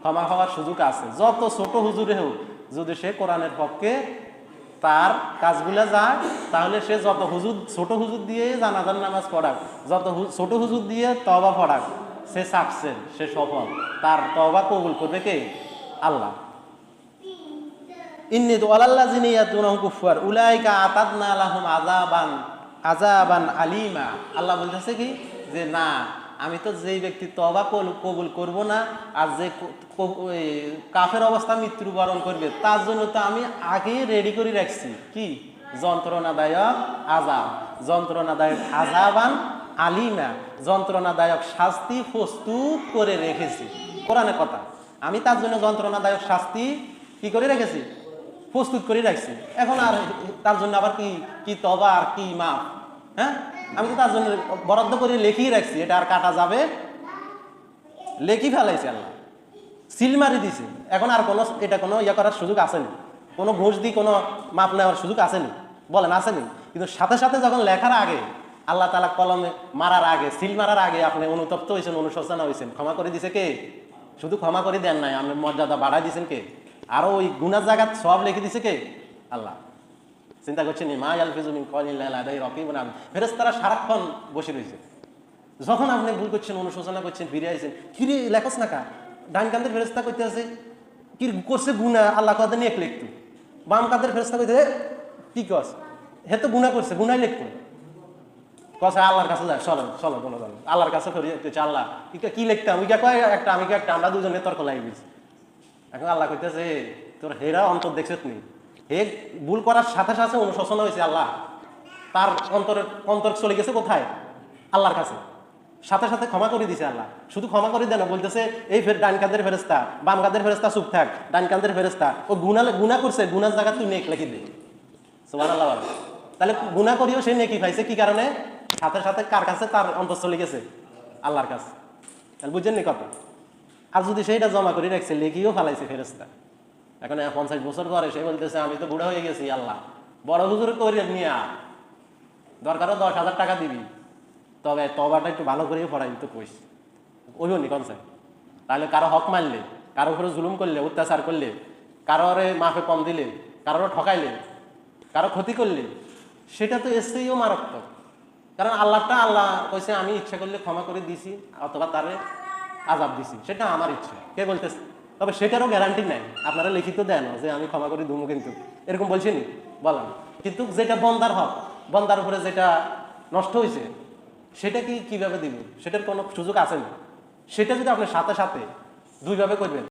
ক্ষমা হওয়ার সুযোগ আছে। যত ছোট হুজুরে হোক, যদি সে কোরআনের পক্ষে তার কাজগুলো যায়, তাহলে সে যত হুজুর ছোট হুজুর দিয়ে জানাজার নামাজ পড়াক, যত ছোট হুজুর দিয়ে তওবা পড়াক, সে সাকসেস, সে সফল। তার তওবা কবুল করবে কে? আল্লাহ। ইন্নী দুআলাল্লাযিনা ইয়াতুনা কুফার উলাইকা আতাদনা লাহুম আযাবান আলিমা। আল্লাহ বলতেছে কি যে না, আমি তো যেই ব্যক্তি তওবা কবুল করব না আর যে কাফের অবস্থা মৃত্যুবরণ করবে, তার জন্য তো আমি আগে রেডি করে রাখছি কি? যন্ত্রণাদায়ক আযাব, যন্ত্রণাদায়ক আযাবান আলিমা, যন্ত্রণাদায়ক শাস্তি প্রস্তুত করে রেখেছি। কোরআনের কথা। আমি তার জন্য যন্ত্রণাদায়ক শাস্তি কি করে রেখেছি? প্রস্তুত করে রাখছি। এখন আর তার জন্য আবার কি তওবা আর কি মাফ? হ্যাঁ, আমি তো তার জন্য বরাদ্দ করে লেখিয়ে রাখছি, এটা আর কাটা যাবে? লেখি ফেলাইছে আল্লাহ, সিল মারি দিছে। এখন আর কোনো এটা কোনো ইয়ে করার সুযোগ আসেনি, কোনো ঘুষ দিয়ে কোনো মাপ নেওয়ার সুযোগ আসেনি, বলেন আসেনি? কিন্তু সাথে সাথে যখন লেখার আগে, আল্লাহ তাআলা কলমে মারার আগে, সিল মারার আগে আপনি অনুতপ্ত হয়েছেন, অনুশোচনা হয়েছেন, ক্ষমা করে দিছে কে? শুধু ক্ষমা করে দেন নাই, আপনি মর্যাদা বাড়াই দিয়েছেন কে? আরো ওই গুনার জায়গা সব লিখে দিছে কে? আল্লাহ। চিন্তা করছেন মা ইয়ালফিজু মিন কওলিন ইল্লা লাদাইহি রাকিবুন আতীদ। ফেরেশতারা সারাক্ষণ বসে রয়েছে। যখন আপনি ভুল করছেন, অনুশোচনা করছেন, ফিরে আইছেন, ফিরে লেখস না কা? ডান কান্দের ফেরেশতা কইতে আছে কি করছে গুনাহ, আল্লাহ কথা নিয়ে লিখতো। বাম কান্দের ফেরেশতা কইতে কি কস, হে তো গুনাহ করছে, গুনাহ লিখতো। কথা আল্লাহর কাছে যায়, চলো চলো বলো চলো আল্লাহর কাছে ফিরে যেতে। আল্লাহ কি লিখতাম? ওইটা কয় একটা, আমি একটা, আমরা দুজনে তর্ক লাগি গেছি। এখন আল্লাহ কইতেছে তোর হেরা অন্তর দেখছিস নি? হে ভুল করার সাথে সাথে অনুশোচনা হয়েছে আল্লাহ, তার অন্তর চলে গেছে কোথায়? আল্লাহর কাছে। সাথে সাথে ক্ষমা করে দিছে আল্লাহ। শুধু ক্ষমা করে দেন, বলতেছে এই ডান কাঁধের ফেরেশতা, বাম কাঁধের ফেরেশতা চুপ থাক, ডান কাঁধের ফেরেশতা ও গুনাহ করছে, গুনার জায়গা তুই নেক লিখে দে। সুবহানাল্লাহ। তাহলে গুনাহ করিও সে নেকি পাইছে, কি কারণে? সাথে সাথে কার কাছে? তার অন্তর চলে গেছে আল্লাহর কাছে। তাহলে বুঝছেন নি কথা? আর যদি সেইটা জমা করে রাখছে, লেখিও ফেলাইছে ফেরেশতা, এখন 50 বছর পরে সে বলতেছে আমি তো বুড়া হয়ে গেছি, আল্লাহ বড় হুজুর করে নিয়ে দরকারও 10,000 টাকা দিবি, তবে তওবাটা একটু ভালো করে পড়াই তো কইস। ওইও নি কনসেপ্ট। তাহলে কারো হক মারলে, কারো উপরে জুলুম করলে, অত্যাচার করলে, কারোরে মাফে কম দিলে, কারোর ঠকাইলে, কারো ক্ষতি করলে, সেটা তো এসেও মারাত্মক। কারণ আল্লাহটা আল্লাহ কইছে আমি ইচ্ছা করলে ক্ষমা করে দিছি অথবা তারে আযাব দিছি, সেটা আমার ইচ্ছা, কে বলতেছে? তবে সেটারও গ্যারান্টি নাই। আপনারা লিখিত দেন যে আমি ক্ষমা করে দুমু, কিন্তু এরকম বলছেন বলেন? কিন্তু যেটা বন্দার হক, বন্দার উপরে যেটা নষ্ট হয়েছে, সেটা কিভাবে দিব? সেটার কোনো সুযোগ আছে না। সেটা যদি আপনি সাথে সাথে দুইভাবে করবেন।